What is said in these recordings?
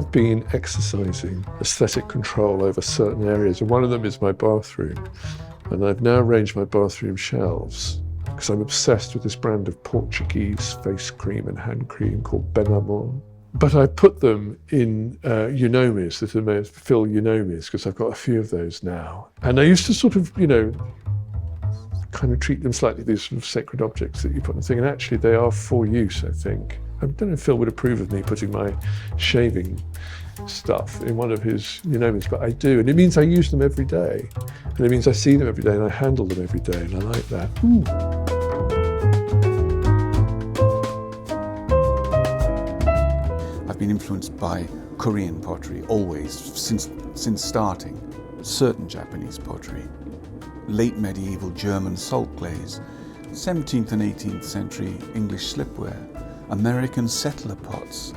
have been exercising aesthetic control over certain areas, and one of them is my bathroom. And I've now arranged my bathroom shelves because I'm obsessed with this brand of Portuguese face cream and hand cream called Ben Amor. But I put them in eunomies that are made fill eunomies because I've got a few of those now. And I used to sort of, kind of treat them slightly these sort of sacred objects that you put in the thing, and actually they are for use, I think. I don't know if Phil would approve of me putting my shaving stuff in one of his eunomies, but I do, and it means I use them every day, and it means I see them every day and I handle them every day, and I like that. I've been influenced by Korean pottery always, since starting. Certain Japanese pottery, late medieval German salt glaze, 17th and 18th century English slipware, American settler pots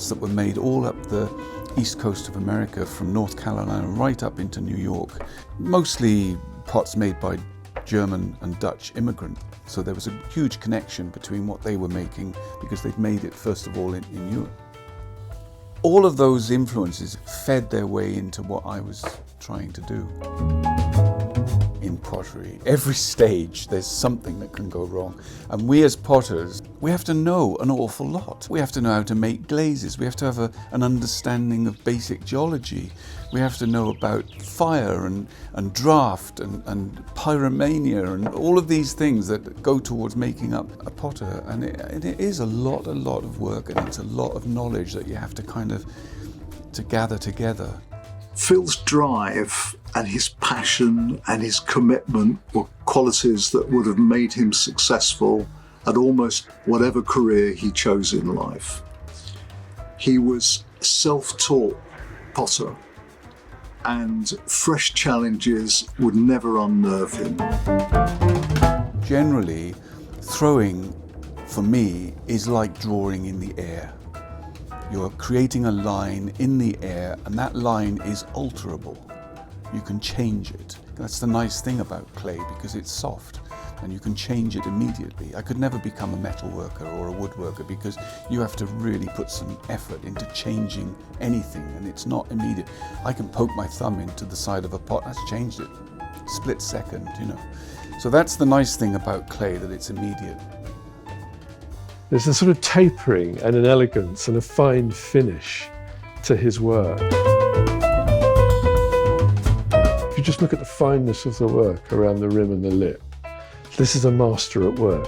that were made all up the east coast of America from North Carolina right up into New York. Mostly pots made by German and Dutch immigrants. So there was a huge connection between what they were making because they'd made it first of all in Europe. All of those influences fed their way into what I was trying to do. In pottery, every stage there's something that can go wrong, and we as potters, we have to know an awful lot. We have to know how to make glazes, we have to have an understanding of basic geology, we have to know about fire and draft and pyromania and all of these things that go towards making up a potter, and it is a lot of work, and it's a lot of knowledge that you have to kind of to gather together. Phil's drive and his passion and his commitment were qualities that would have made him successful at almost whatever career he chose in life. He was a self-taught potter, and fresh challenges would never unnerve him. Generally, throwing for me is like drawing in the air. You're creating a line in the air, and that line is alterable. You can change it. That's the nice thing about clay, because it's soft and you can change it immediately. I could never become a metal worker or a woodworker because you have to really put some effort into changing anything, and it's not immediate. I can poke my thumb into the side of a pot, that's changed it. Split second, So that's the nice thing about clay, that it's immediate. There's a sort of tapering and an elegance and a fine finish to his work. If you just look at the fineness of the work around the rim and the lip, this is a master at work.